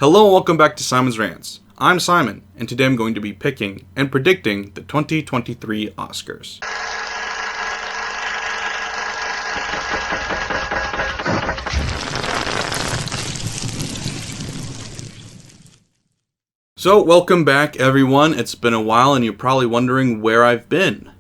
Hello and welcome back to Simon's Rants. I'm Simon, and today I'm going to be picking and predicting the 2023 Oscars. So, welcome back everyone. It's been a while and you're probably wondering where I've been.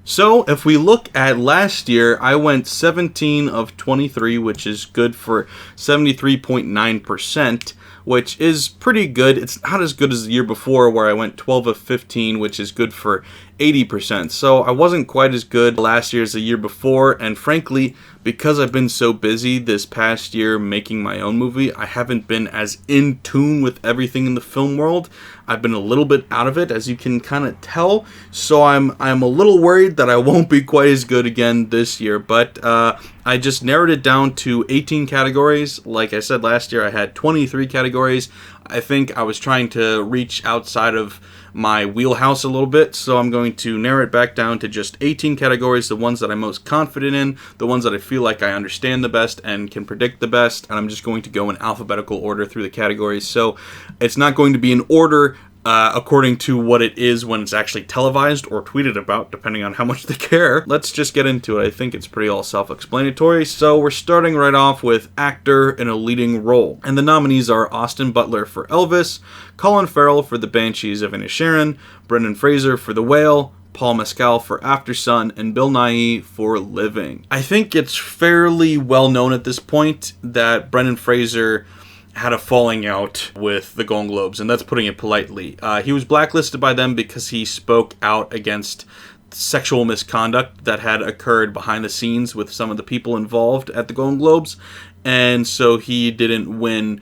So, if we look at last year, I went 17 of 23, which is good for 73.9%, which is pretty good. It's not as good as the year before where I went 12 of 15, which is good for 80%. So I wasn't quite as good last year as the year before, and frankly, because I've been so busy this past year making my own movie, I haven't been as in tune with everything in the film world. I've been a little bit out of it, as you can kind of tell, so I'm a little worried that I won't be quite as good again this year, but I just narrowed it down to 18 categories. Like I said, last year I had 23 categories. I think I was trying to reach outside of my wheelhouse a little bit, so I'm going to narrow it back down to just 18 categories, the ones that I'm most confident in, the ones that I feel like I understand the best and can predict the best, and I'm just going to go in alphabetical order through the categories. So it's not going to be in order according to what it is when it's actually televised or tweeted about, depending on how much they care. Let's just get into it. I think it's pretty all self-explanatory. So we're starting right off with actor in a leading role. And the nominees are Austin Butler for Elvis, Colin Farrell for The Banshees of Inisherin, Brendan Fraser for The Whale, Paul Mescal for Aftersun, and Bill Nighy for Living. I think it's fairly well known at this point that Brendan Fraser had a falling out with the Golden Globes, and that's putting it politely. He was blacklisted by them because he spoke out against sexual misconduct that had occurred behind the scenes with some of the people involved at the Golden Globes, and so he didn't win,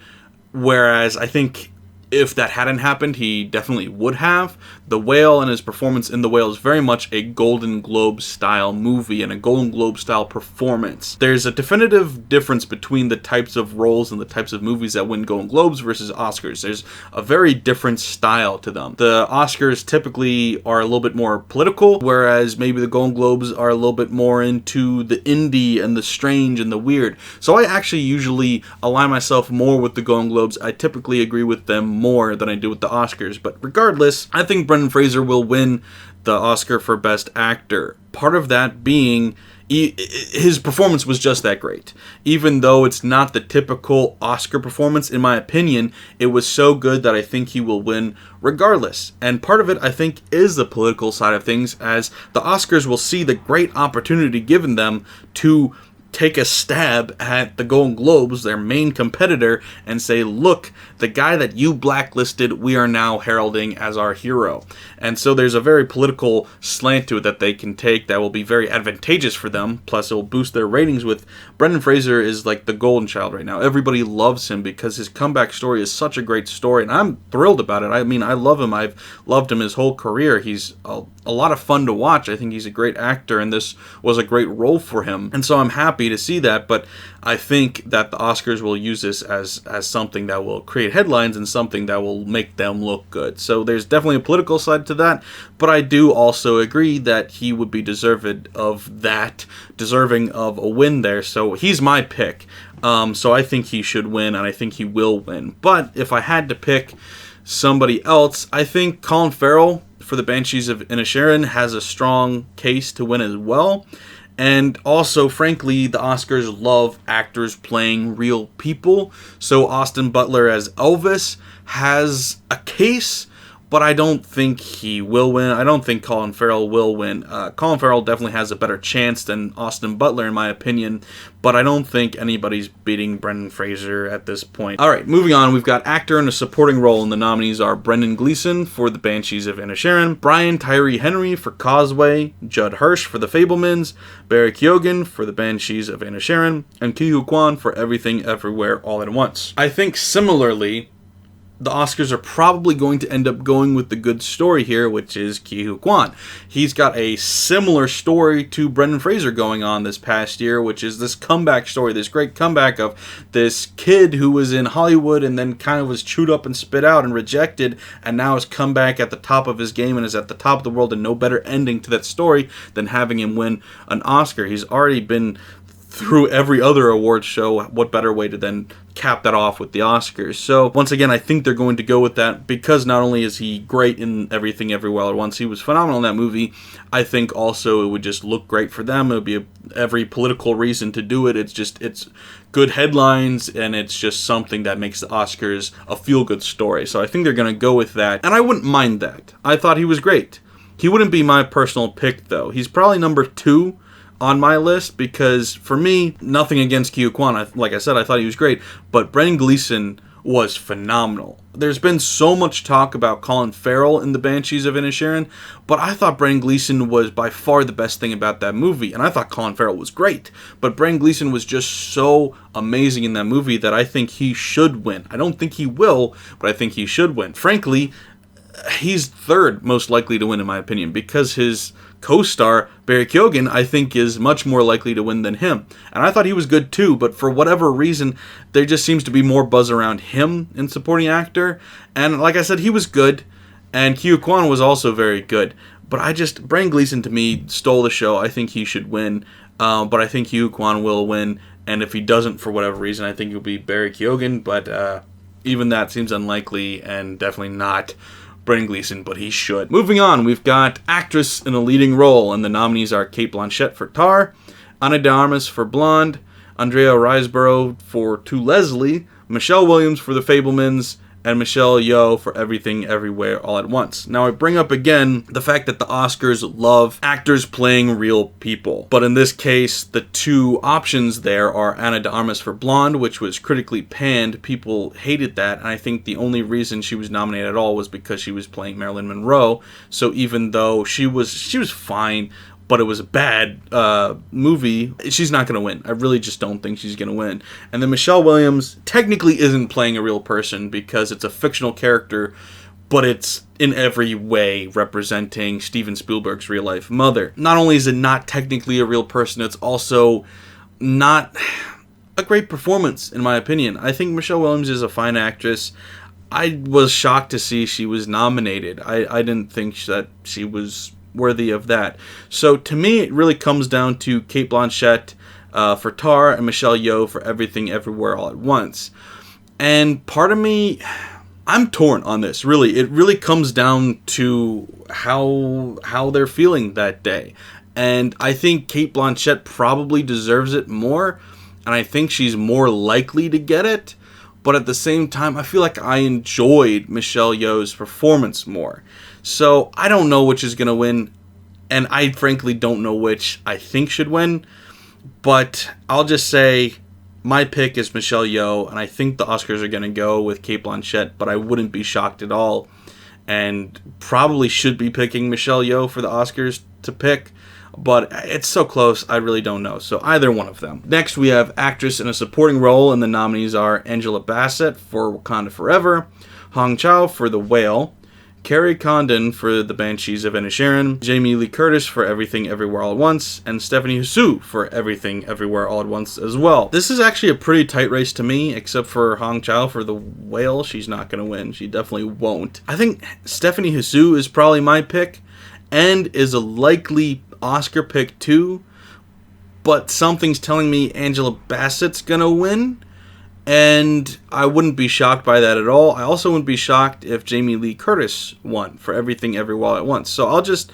whereas I think if that hadn't happened, he definitely would have. The Whale and his performance in The Whale is very much a Golden Globe style movie and a Golden Globe style performance. There's a definitive difference between the types of roles and the types of movies that win Golden Globes versus Oscars. There's a very different style to them. The Oscars typically are a little bit more political, whereas maybe the Golden Globes are a little bit more into the indie and the strange and the weird. So I actually usually align myself more with the Golden Globes. I typically agree with them more than I do with the Oscars, but regardless, I think Brendan Fraser will win the Oscar for Best Actor. Part of that being his performance was just that great. Even though it's not the typical Oscar performance, in my opinion, it was so good that I think he will win regardless. And part of it, I think, is the political side of things, as the Oscars will see the great opportunity given them to take a stab at the Golden Globes, their main competitor, and say, look, the guy that you blacklisted, we are now heralding as our hero. And so there's a very political slant to it that they can take that will be very advantageous for them, plus it will boost their ratings. With Brendan Fraser is like the golden child right now. Everybody loves him because his comeback story is such a great story, and I'm thrilled about it. I mean, I love him. I've loved him his whole career. He's a lot of fun to watch. I think he's a great actor, and this was a great role for him. And so I'm happy to see that, but I think that the Oscars will use this as something that will create headlines and something that will make them look good. So there's definitely a political side to that, but I do also agree that he would be deserving of a win there. So he's my pick. So I think he should win, and I think he will win. But if I had to pick somebody else, I think Colin Farrell for The Banshees of Inisherin has a strong case to win as well. And also, frankly, the Oscars love actors playing real people. So Austin Butler as Elvis has a case, but I don't think he will win. I don't think Colin Farrell will win. Colin Farrell definitely has a better chance than Austin Butler, in my opinion, but I don't think anybody's beating Brendan Fraser at this point. All right, moving on, we've got actor in a supporting role, and the nominees are Brendan Gleeson for The Banshees of Inisherin, Brian Tyree Henry for Causeway, Judd Hirsch for The Fabelmans, Barry Keoghan for The Banshees of Inisherin, and Ke Huy Quan for Everything Everywhere All at Once. I think similarly, the Oscars are probably going to end up going with the good story here, which is Ke Huy Quan. He's got a similar story to Brendan Fraser going on this past year, which is this comeback story, this great comeback of this kid who was in Hollywood and then kind of was chewed up and spit out and rejected, and now has come back at the top of his game and is at the top of the world, and no better ending to that story than having him win an Oscar. He's already been through every other awards show, what better way to then cap that off with the Oscars? So once again, I think they're going to go with that because not only is he great in Everything Everywhere All at Once, he was phenomenal in that movie. I think also it would just look great for them. It would be every political reason to do it. It's good headlines, and it's just something that makes the Oscars a feel-good story. So I think they're going to go with that, and I wouldn't mind that. I thought he was great. He wouldn't be my personal pick, though. He's probably number 2 on my list because, for me, nothing against Ke Huy Quan. Like I said, I thought he was great, but Brendan Gleeson was phenomenal. There's been so much talk about Colin Farrell in The Banshees of Inisherin, but I thought Brendan Gleeson was by far the best thing about that movie, and I thought Colin Farrell was great, but Brendan Gleeson was just so amazing in that movie that I think he should win. I don't think he will, but I think he should win. Frankly, he's third most likely to win in my opinion because his co-star Barry Keoghan I think is much more likely to win than him, and I thought he was good too, but for whatever reason there just seems to be more buzz around him in supporting actor, and like I said, he was good, and Ke Huy Quan was also very good, but Brendan Gleeson to me stole the show. I think he should win, but I think Ke Huy Quan will win, and if he doesn't for whatever reason I think it'll be Barry Keoghan, but even that seems unlikely and definitely not Brendan Gleeson, but he should. Moving on, we've got actress in a leading role, and the nominees are Cate Blanchett for Tar, Ana de Armas for Blonde, Andrea Riseborough for To Leslie, Michelle Williams for The Fabelmans, and Michelle Yeoh for Everything Everywhere All at Once. Now I bring up again the fact that the Oscars love actors playing real people, but in this case the two options there are Ana de Armas for Blonde, which was critically panned. People hated that, and I think the only reason she was nominated at all was because she was playing Marilyn Monroe. So even though she was fine, but it was a bad movie, she's not going to win. I really just don't think she's going to win. And then Michelle Williams technically isn't playing a real person because it's a fictional character, but it's in every way representing Steven Spielberg's real-life mother. Not only is it not technically a real person, it's also not a great performance, in my opinion. I think Michelle Williams is a fine actress. I was shocked to see she was nominated. I didn't think that she was worthy of that. So to me, it really comes down to Cate Blanchett for Tar and Michelle Yeoh for Everything Everywhere All at Once. And part of me, I'm torn on this, really. It really comes down to how they're feeling that day. And I think Cate Blanchett probably deserves it more, and I think she's more likely to get it. But at the same time, I feel like I enjoyed Michelle Yeoh's performance more. So I don't know which is going to win, and I frankly don't know which I think should win. But I'll just say my pick is Michelle Yeoh, and I think the Oscars are going to go with Cate Blanchett, but I wouldn't be shocked at all. And probably should be picking Michelle Yeoh for the Oscars to pick, but it's so close, I really don't know. So either one of them. Next, we have actress in a supporting role, and the nominees are Angela Bassett for Wakanda Forever, Hong Chau for The Whale, Carrie Condon for The Banshees of Inisherin, Jamie Lee Curtis for Everything Everywhere All at Once, and Stephanie Hsu for Everything Everywhere All at Once as well. This is actually a pretty tight race to me, except for Hong Chau for The Whale. She's not going to win. She definitely won't. I think Stephanie Hsu is probably my pick, and is a likely Oscar pick too, but something's telling me Angela Bassett's going to win. And I wouldn't be shocked by that at all. I also wouldn't be shocked if Jamie Lee Curtis won for Everything Everywhere All at Once. So I'll just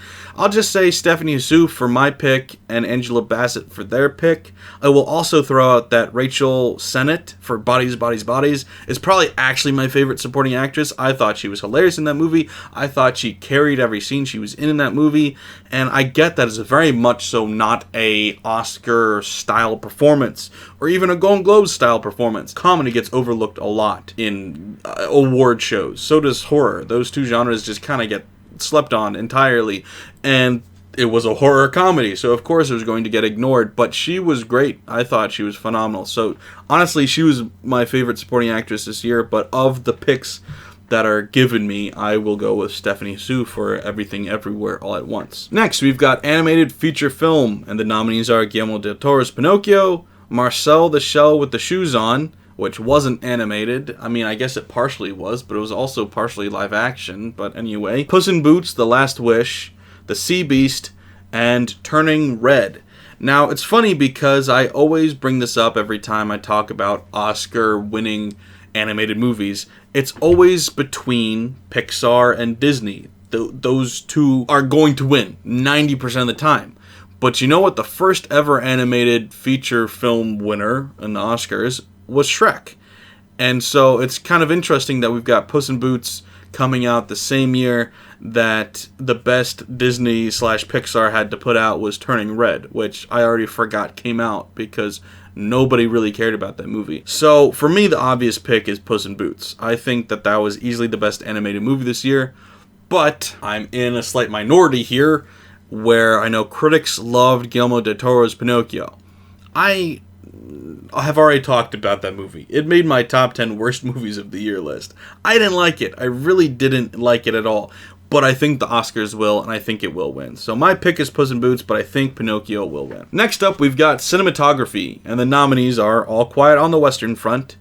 say Stephanie Hsu for my pick and Angela Bassett for their pick. I will also throw out that Rachel Sennett for Bodies, Bodies, Bodies is probably actually my favorite supporting actress. I thought she was hilarious in that movie. I thought she carried every scene she was in that movie. And I get that it's very much so not a Oscar-style performance or even a Golden Globes-style performance. Comedy gets overlooked a lot in award shows. So does horror. Those two genres just kind of get slept on entirely. And it was a horror comedy, so of course it was going to get ignored. But she was great. I thought she was phenomenal. So honestly, she was my favorite supporting actress this year. But of the picks that are given me, I will go with Stephanie Hsu for Everything Everywhere All at Once. Next, we've got animated feature film, and the nominees are Guillermo del Toro's Pinocchio, Marcel the Shell with the Shoes On, which wasn't animated. I mean, I guess it partially was, but it was also partially live action. But anyway, Puss in Boots, The Last Wish, The Sea Beast, and Turning Red. Now, it's funny because I always bring this up every time I talk about Oscar-winning animated movies. It's always between Pixar and Disney. Those two are going to win 90% of the time. But you know what? The first ever animated feature film winner in the Oscars was Shrek. And so it's kind of interesting that we've got Puss in Boots coming out the same year that the best Disney/Pixar had to put out was Turning Red, which I already forgot came out because nobody really cared about that movie. So for me, the obvious pick is Puss in Boots. I think that was easily the best animated movie this year, but I'm in a slight minority here where I know critics loved Guillermo del Toro's Pinocchio. I have already talked about that movie. It made my top 10 worst movies of the year list. I didn't like it. I really didn't like it at all. But I think the Oscars will, and I think it will win. So my pick is Puss in Boots, but I think Pinocchio will win. Next up, we've got cinematography, and the nominees are All Quiet on the Western Front,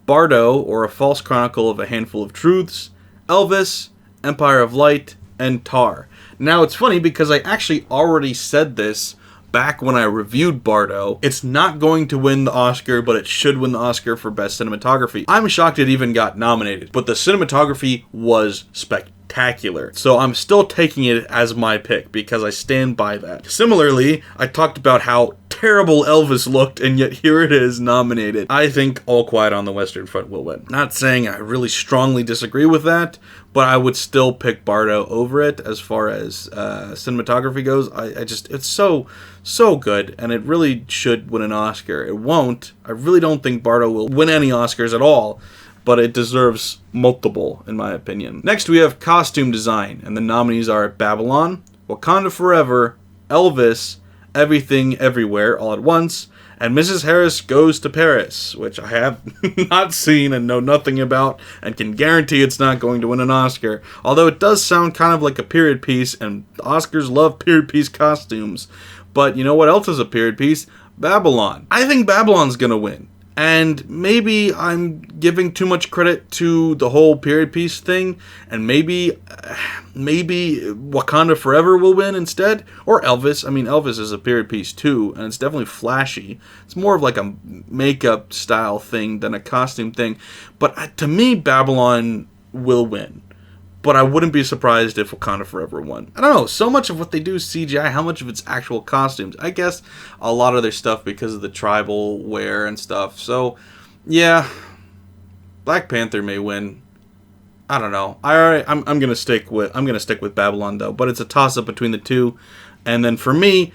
Bardo, or A False Chronicle of a Handful of Truths, Elvis, Empire of Light, and Tar. Now, it's funny because I actually already said this back when I reviewed Bardo. It's not going to win the Oscar, but it should win the Oscar for Best Cinematography. I'm shocked it even got nominated, but the cinematography was spectacular. So I'm still taking it as my pick because I stand by that. Similarly, I talked about how terrible Elvis looked, and yet here it is nominated. I think All Quiet on the Western Front will win. Not saying I really strongly disagree with that, but I would still pick Bardo over it as far as cinematography goes. It's so good, and it really should win an Oscar. It won't. I really don't think Bardo will win any Oscars at all, but it deserves multiple, in my opinion. Next, we have costume design, and the nominees are Babylon, Wakanda Forever, Elvis, Everything Everywhere All at Once, and Mrs. Harris Goes to Paris, which I have not seen and know nothing about, and can guarantee it's not going to win an Oscar. Although it does sound kind of like a period piece, and the Oscars love period piece costumes. But you know what else is a period piece? Babylon. I think Babylon's gonna win. And maybe I'm giving too much credit to the whole period piece thing, and maybe Wakanda Forever will win instead, or Elvis. I mean, Elvis is a period piece too, and it's definitely flashy. It's more of like a makeup style thing than a costume thing. But to me, Babylon will win. But I wouldn't be surprised if Wakanda Forever won. I don't know, so much of what they do is CGI, how much of it's actual costumes? I guess a lot of their stuff because of the tribal wear and stuff. So, yeah, Black Panther may win. I don't know. I'm gonna stick with Babylon though, but it's a toss up between the two. And then for me,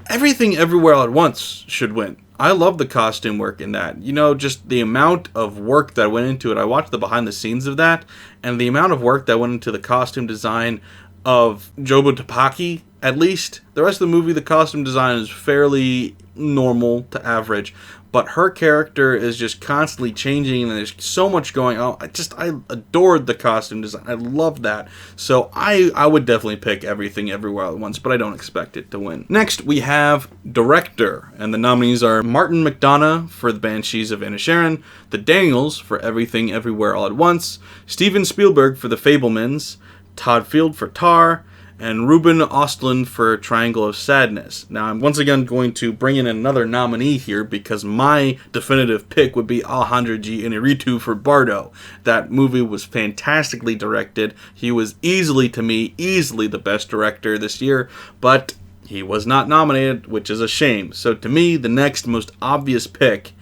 Everything Everywhere All at Once should win. I love the costume work in that. You know, just the amount of work that went into it. I watched the behind the scenes of that, and the amount of work that went into the costume design of Jobu Tupaki, at least. The rest of the movie, the costume design is fairly normal to average, but her character is just constantly changing, and there's so much going on. I adored the costume design. I loved that. So I would definitely pick Everything Everywhere All at Once, but I don't expect it to win. Next, we have Director, and the nominees are Martin McDonagh for The Banshees of Inisherin, The Daniels for Everything Everywhere All at Once, Steven Spielberg for The Fabelmans, Todd Field for Tar, and Ruben Östlund for Triangle of Sadness. Now, I'm once again going to bring in another nominee here because my definitive pick would be Alejandro G. Inarritu for Bardo. That movie was fantastically directed. He was easily the best director this year, but he was not nominated, which is a shame. So to me, the next most obvious pick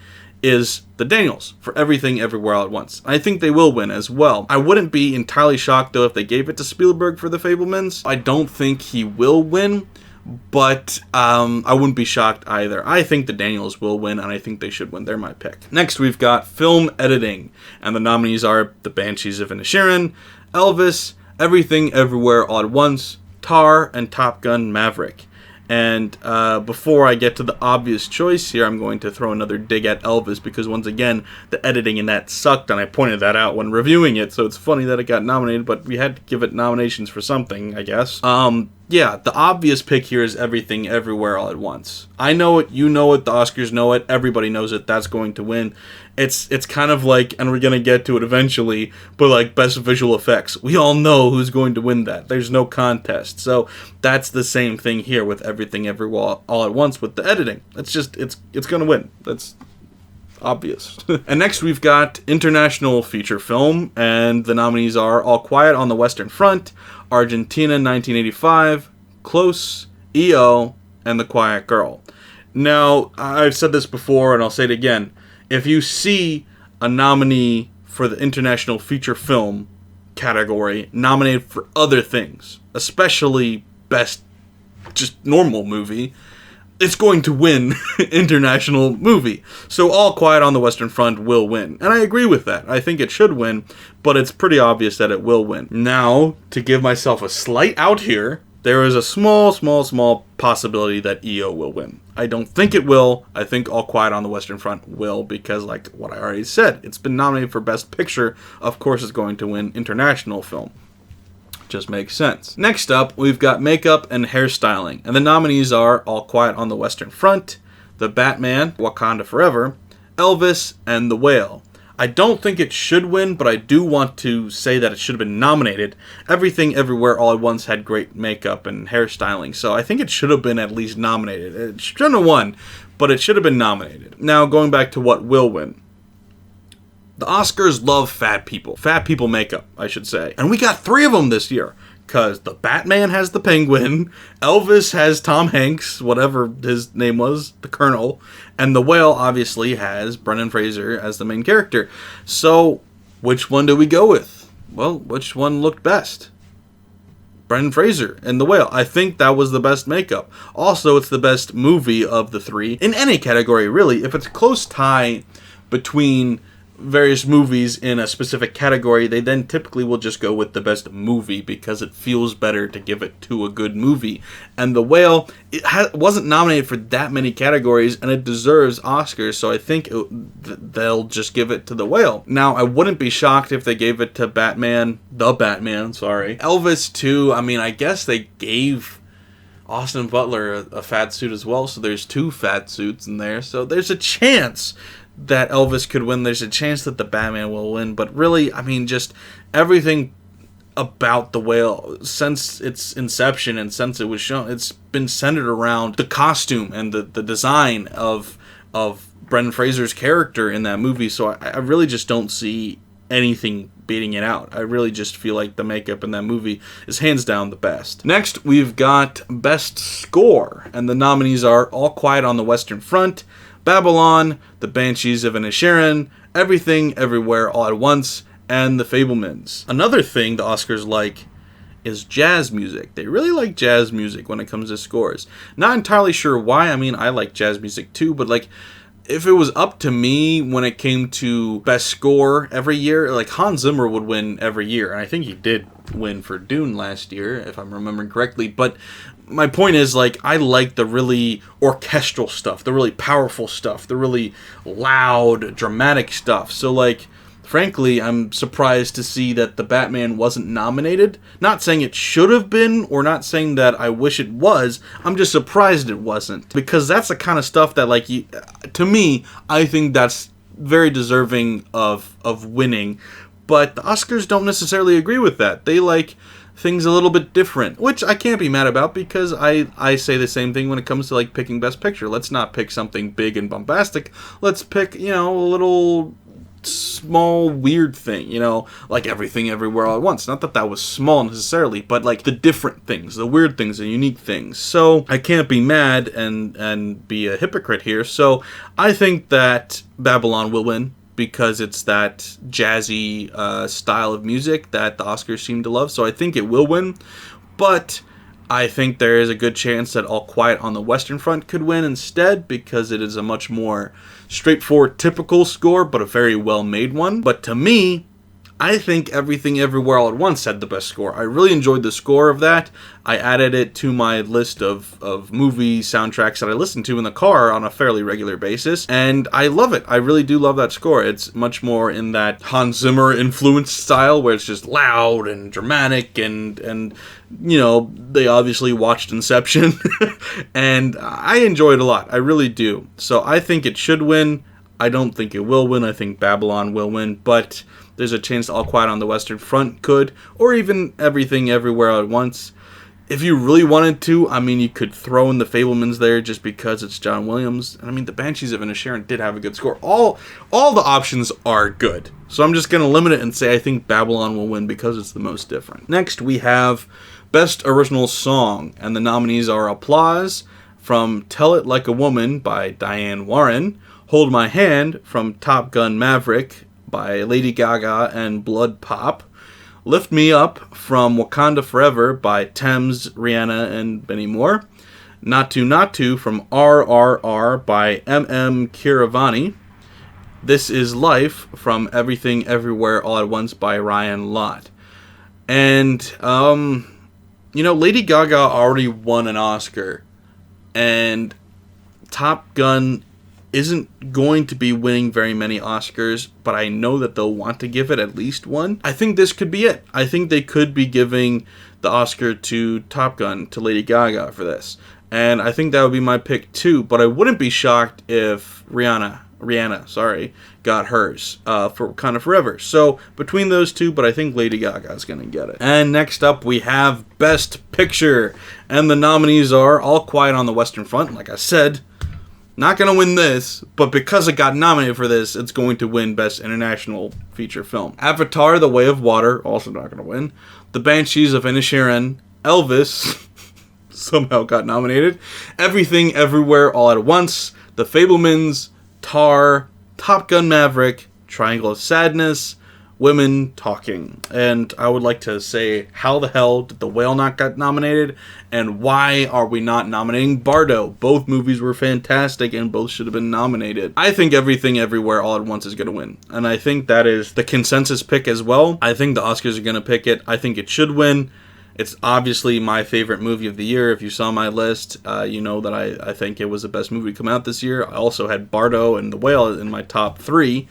is the Daniels for Everything Everywhere All at Once. I think they will win as well. I wouldn't be entirely shocked, though, if they gave it to Spielberg for The Fabelmans. I don't think he will win, but I wouldn't be shocked either. I think the Daniels will win, and I think they should win. They're my pick. Next, we've got Film Editing, and the nominees are The Banshees of Inisherin, Elvis, Everything Everywhere All at Once, Tar, and Top Gun Maverick. And before I get to the obvious choice here, I'm going to throw another dig at Elvis because, once again, the editing in that sucked, and I pointed that out when reviewing it, so it's funny that it got nominated, but we had to give it nominations for something, I guess. yeah, the obvious pick here is Everything Everywhere All at Once. I know it, you know it, the Oscars know it, everybody knows it, that's going to win. It's kind of like, and we're going to get to it eventually, but like Best Visual Effects. We all know who's going to win that. There's no contest. So that's the same thing here with Everything Everywhere All at Once with the editing. It's going to win. That's obvious. And next we've got International Feature Film, and the nominees are All Quiet on the Western Front, Argentina 1985, Close, EO, and The Quiet Girl. Now, I've said this before and I'll say it again. If you see a nominee for the International Feature Film category nominated for other things, especially Best just normal movie, it's going to win International Movie. So All Quiet on the Western Front will win. And I agree with that. I think it should win, but it's pretty obvious that it will win. Now, to give myself a slight out here, there is a small possibility that EO will win. I don't think it will. I think All Quiet on the Western Front will, because like what I already said, it's been nominated for Best Picture. Of course it's going to win International Film. Just makes sense. Next up, we've got Makeup and Hairstyling, and the nominees are All Quiet on the Western Front, The Batman, Wakanda Forever, Elvis, and The Whale. I don't think it should win, but I do want to say that it should have been nominated. Everything Everywhere All at Once had great makeup and hairstyling, so I think it should have been at least nominated. It shouldn't have won, but it should have been nominated. Now, going back to what will win. The Oscars love fat people. Fat people makeup, I should say. And we got 3 of them this year. Because the Batman has the Penguin, Elvis has Tom Hanks, whatever his name was, the Colonel, and The Whale obviously has Brendan Fraser as the main character. So, which one do we go with? Well, which one looked best? Brendan Fraser and The Whale. I think that was the best makeup. Also, it's the best movie of the 3. In any category, really. If it's a close tie between various movies in a specific category, they then typically will just go with the best movie because it feels better to give it to a good movie. And The Whale, it wasn't nominated for that many categories, and it deserves Oscars, so I think they'll just give it to The Whale. Now, I wouldn't be shocked if they gave it to The Batman, sorry. Elvis, too, I mean, I guess they gave Austin Butler a fat suit as well, so there's 2 fat suits in there, so there's a chance that Elvis could win. There's a chance that the Batman will win, but really, I mean, just everything about The Whale since its inception and since it was shown, it's been centered around the costume and the design of Brendan Fraser's character in that movie. So I really just don't see anything beating it out. I really just feel like the makeup in that movie is hands down the best. Next, we've got Best Score, and the nominees are All Quiet on the Western Front, Babylon, The Banshees of Inisherin, Everything Everywhere All at Once, and The Fabelmans. Another thing the Oscars like is jazz music. They really like jazz music when it comes to scores. Not entirely sure why. I mean, I like jazz music too, but like, if it was up to me when it came to best score every year, like Hans Zimmer would win every year, and I think he did win for Dune last year, if I'm remembering correctly, but my point is, like, I like the really orchestral stuff, the really powerful stuff, the really loud, dramatic stuff. So, like, frankly, I'm surprised to see that The Batman wasn't nominated. Not saying it should have been, or not saying that I wish it was. I'm just surprised it wasn't. Because that's the kind of stuff that, like, to me, I think that's very deserving of winning. But the Oscars don't necessarily agree with that. They like things a little bit different, which I can't be mad about, because I say the same thing when it comes to like picking Best Picture. Let's not pick something big and bombastic. Let's pick, you know, a little small weird thing, you know, like Everything Everywhere All at Once. Not that that was small necessarily, but like the different things, the weird things, the unique things. So I can't be mad and be a hypocrite here. So I think that Babylon will win, because it's that jazzy style of music that the Oscars seem to love. So I think it will win. But I think there is a good chance that All Quiet on the Western Front could win instead, because it is a much more straightforward, typical score, but a very well-made one. But to me, I think Everything Everywhere All at Once had the best score. I really enjoyed the score of that. I added it to my list of movie soundtracks that I listen to in the car on a fairly regular basis, and I love it. I really do love that score. It's much more in that Hans Zimmer influenced style, where it's just loud and dramatic, and you know, they obviously watched Inception, and I enjoy it a lot. I really do. So I think it should win. I don't think it will win. I think Babylon will win, but there's a chance All Quiet on the Western Front could, or even Everything Everywhere All at Once. If you really wanted to, I mean, you could throw in The Fabelmans there just because it's John Williams. And I mean, the Banshees of Inisherin did have a good score. All the options are good. So I'm just going to limit it and say I think Babylon will win because it's the most different. Next, we have Best Original Song, and the nominees are Applause from Tell It Like a Woman by Diane Warren, Hold My Hand from Top Gun Maverick by Lady Gaga and Blood Pop, Lift Me Up from Wakanda Forever by Thames, Rihanna, and Benny Moore, Natu from RRR by M.M. Keeravani, This Is Life from Everything Everywhere All at Once by Ryan Lott. And, you know, Lady Gaga already won an Oscar, and Top Gun isn't going to be winning very many Oscars, but I know that they'll want to give it at least one. I think this could be it. I think they could be giving the Oscar to Top Gun, to Lady Gaga for this. And I think that would be my pick too, but I wouldn't be shocked if Rihanna, got hers for Wakanda Forever. So between those two, but I think Lady Gaga is going to get it. And next up we have Best Picture, and the nominees are All Quiet on the Western Front, like I said. Not going to win this, but because it got nominated for this, it's going to win Best International Feature Film. Avatar: The Way of Water, also not going to win. The Banshees of Inisherin, Elvis, somehow got nominated. Everything Everywhere All at Once, The Fabelmans, Tar, Top Gun Maverick, Triangle of Sadness, Women Talking. And I would like to say, how the hell did The Whale not get nominated? And why are we not nominating Bardo? Both movies were fantastic and both should have been nominated. I think Everything Everywhere All at Once is going to win. And I think that is the consensus pick as well. I think the Oscars are going to pick it. I think it should win. It's obviously my favorite movie of the year. If you saw my list, you know that I think it was the best movie to come out this year. I also had Bardo and The Whale in my top 3.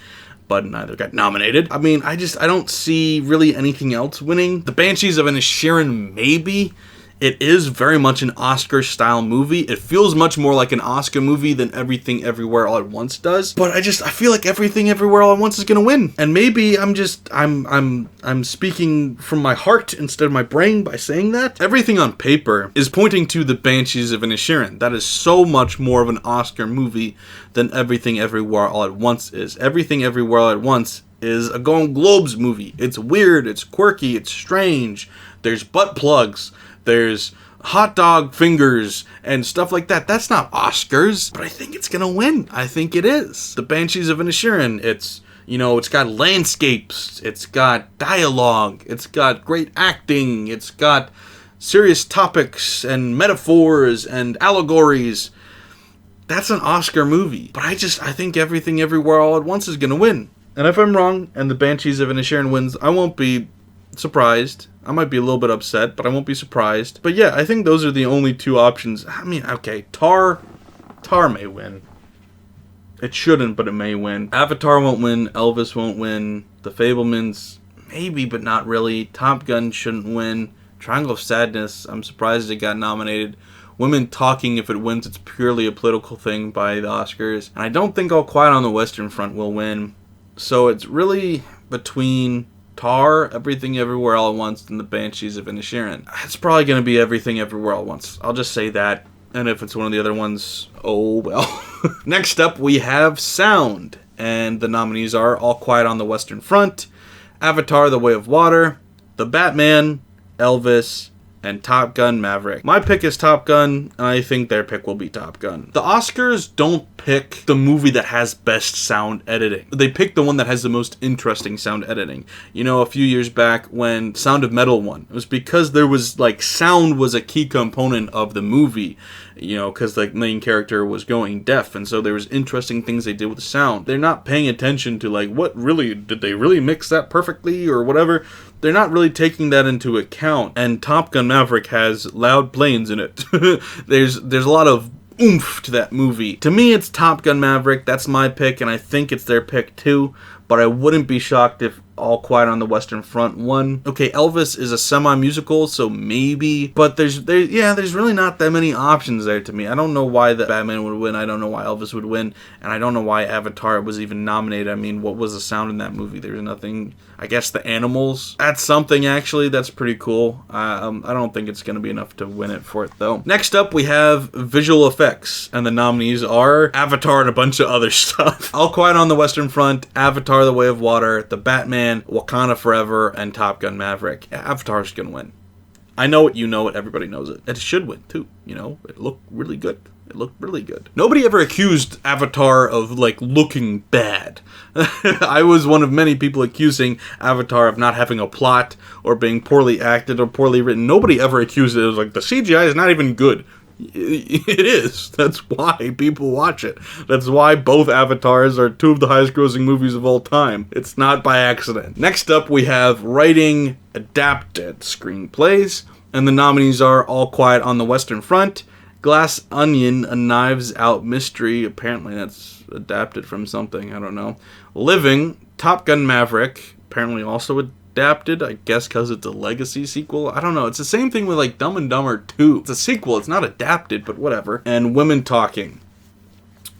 But neither got nominated. I mean, I don't see really anything else winning. The Banshees of Inisherin, maybe. It is very much an Oscar-style movie. It feels much more like an Oscar movie than Everything Everywhere All at Once does. But I feel like Everything Everywhere All at Once is gonna win. And maybe I'm speaking from my heart instead of my brain by saying that. Everything on paper is pointing to the Banshees of Inisherin. That is so much more of an Oscar movie than Everything Everywhere All at Once is. Everything Everywhere All at Once is a Golden Globes movie. It's weird, it's quirky, it's strange. There's butt plugs. There's hot dog fingers and stuff like that. That's not Oscars, but I think it's gonna win. I think it is. The Banshees of Inisherin, it's got landscapes, it's got dialogue, it's got great acting, it's got serious topics and metaphors and allegories. That's an Oscar movie. But I think Everything Everywhere All at Once is gonna win. And if I'm wrong and the Banshees of Inisherin wins, I won't be surprised. I might be a little bit upset, but I won't be surprised. But yeah, I think those are the only two options. I mean, okay, Tar may win. It shouldn't, but it may win. Avatar won't win. Elvis won't win. The Fabelmans, maybe, but not really. Top Gun shouldn't win. Triangle of Sadness, I'm surprised it got nominated. Women Talking, if it wins, it's purely a political thing by the Oscars. And I don't think All Quiet on the Western Front will win. So it's really between Tar, Everything Everywhere All at Once, and the Banshees of Inisherin. It's probably going to be Everything Everywhere All at Once. I'll just say that. And if it's one of the other ones, oh well. Next up, we have Sound. And the nominees are All Quiet on the Western Front, Avatar: The Way of Water, The Batman, Elvis, and Top Gun Maverick. My pick is Top Gun, and I think their pick will be Top Gun. The Oscars don't pick the movie that has best sound editing. They pick the one that has the most interesting sound editing. You know, a few years back when Sound of Metal won, it was because there was, like, sound was a key component of the movie. You know, because the main character was going deaf, and so there was interesting things they did with the sound. They're not paying attention to, like, what really, did they really mix that perfectly, or whatever? They're not really taking that into account, and Top Gun Maverick has loud planes in it. There's a lot of oomph to that movie. To me, it's Top Gun Maverick. That's my pick, and I think it's their pick too, but I wouldn't be shocked if All Quiet on the Western Front won. Okay, Elvis is a semi-musical, so maybe, but there's really not that many options there to me. I don't know why the Batman would win, I don't know why Elvis would win, and I don't know why Avatar was even nominated. I mean, what was the sound in that movie? There's nothing. I guess the animals. That's something, actually. That's pretty cool. I don't think it's going to be enough to win it for it, though. Next up, we have visual effects, and the nominees are Avatar and a bunch of other stuff. All Quiet on the Western Front, Avatar: The Way of Water, The Batman, Wakanda Forever, and Top Gun Maverick. Yeah, Avatar's gonna win. I know it, you know it, everybody knows it. It should win, too. You know, it looked really good. It looked really good. Nobody ever accused Avatar of, like, looking bad. I was one of many people accusing Avatar of not having a plot, or being poorly acted, or poorly written. Nobody ever accused it. It was like, the CGI is not even good. It is. That's why people watch it. That's why both Avatars are two of the highest grossing movies of all time. It's not by accident. Next up, we have writing adapted screenplays, and the nominees are All Quiet on the Western Front, Glass Onion, A Knives Out Mystery, apparently that's adapted from something, I don't know, Living, Top Gun Maverick, apparently also adapted, I guess because it's a legacy sequel. I don't know. It's the same thing with, like, Dumb and Dumber 2. It's a sequel. It's not adapted, but whatever. And Women Talking.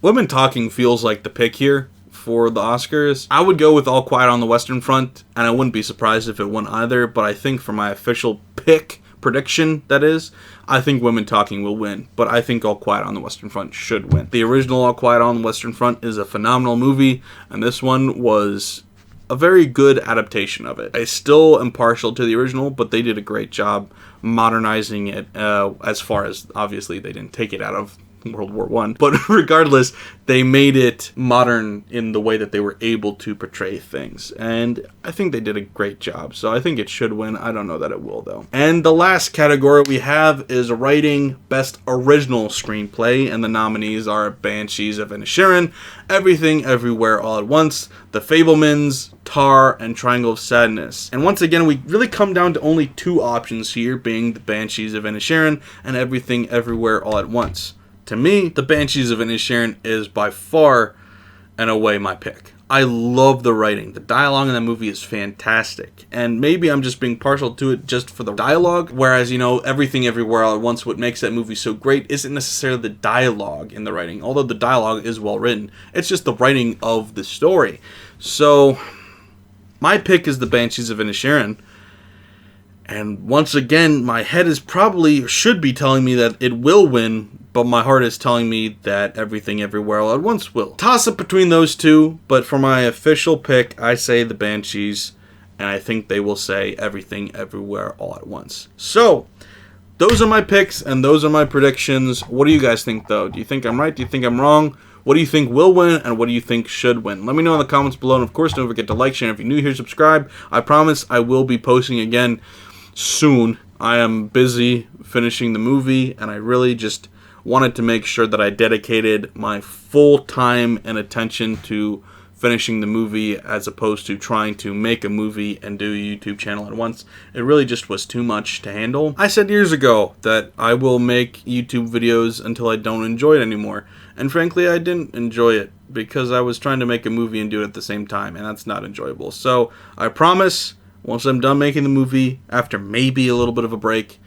Women Talking feels like the pick here for the Oscars. I would go with All Quiet on the Western Front, and I wouldn't be surprised if it won either, but I think for my official pick, prediction, that is, I think Women Talking will win, but I think All Quiet on the Western Front should win. The original All Quiet on the Western Front is a phenomenal movie, and this one was a very good adaptation of it. I still am partial to the original, but they did a great job modernizing it, as far as, obviously, they didn't take it out of World War I. But regardless, they made it modern in the way that they were able to portray things. And I think they did a great job. So I think it should win. I don't know that it will, though. And the last category we have is Writing Best Original Screenplay. And the nominees are Banshees of Inisherin, Everything Everywhere All at Once, The Fabelmans, Tar, and Triangle of Sadness. And once again, we really come down to only two options here, being The Banshees of Inisherin and Everything Everywhere All at Once. To me, The Banshees of Inisherin is by far and away my pick. I love the writing. The dialogue in that movie is fantastic. And maybe I'm just being partial to it just for the dialogue, whereas, you know, Everything Everywhere All at Once, what makes that movie so great isn't necessarily the dialogue in the writing, although the dialogue is well written. It's just the writing of the story. So, my pick is The Banshees of Inisherin. And once again, my head is probably, should be telling me that it will win, but my heart is telling me that Everything Everywhere All at Once will. Toss up between those two, but for my official pick, I say The Banshees, and I think they will say Everything Everywhere All at Once. So, those are my picks, and those are my predictions. What do you guys think, though? Do you think I'm right? Do you think I'm wrong? What do you think will win, and what do you think should win? Let me know in the comments below, and of course, don't forget to like, share, and if you're new here, subscribe. I promise I will be posting again soon. I am busy finishing the movie, and I really just wanted to make sure that I dedicated my full time and attention to finishing the movie as opposed to trying to make a movie and do a YouTube channel at once. It really just was too much to handle. I said years ago that I will make YouTube videos until I don't enjoy it anymore, and frankly I didn't enjoy it because I was trying to make a movie and do it at the same time, and that's not enjoyable. So I promise, once I'm done making the movie, after maybe a little bit of a break,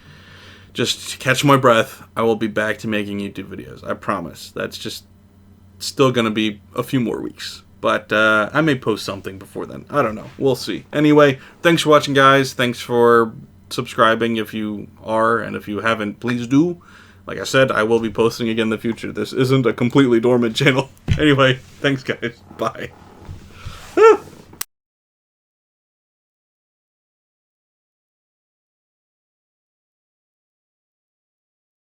just catch my breath, I will be back to making YouTube videos. I promise. That's just still going to be a few more weeks. But I may post something before then. I don't know. We'll see. Anyway, thanks for watching, guys. Thanks for subscribing if you are, and if you haven't, please do. Like I said, I will be posting again in the future. This isn't a completely dormant channel. Anyway, thanks, guys. Bye.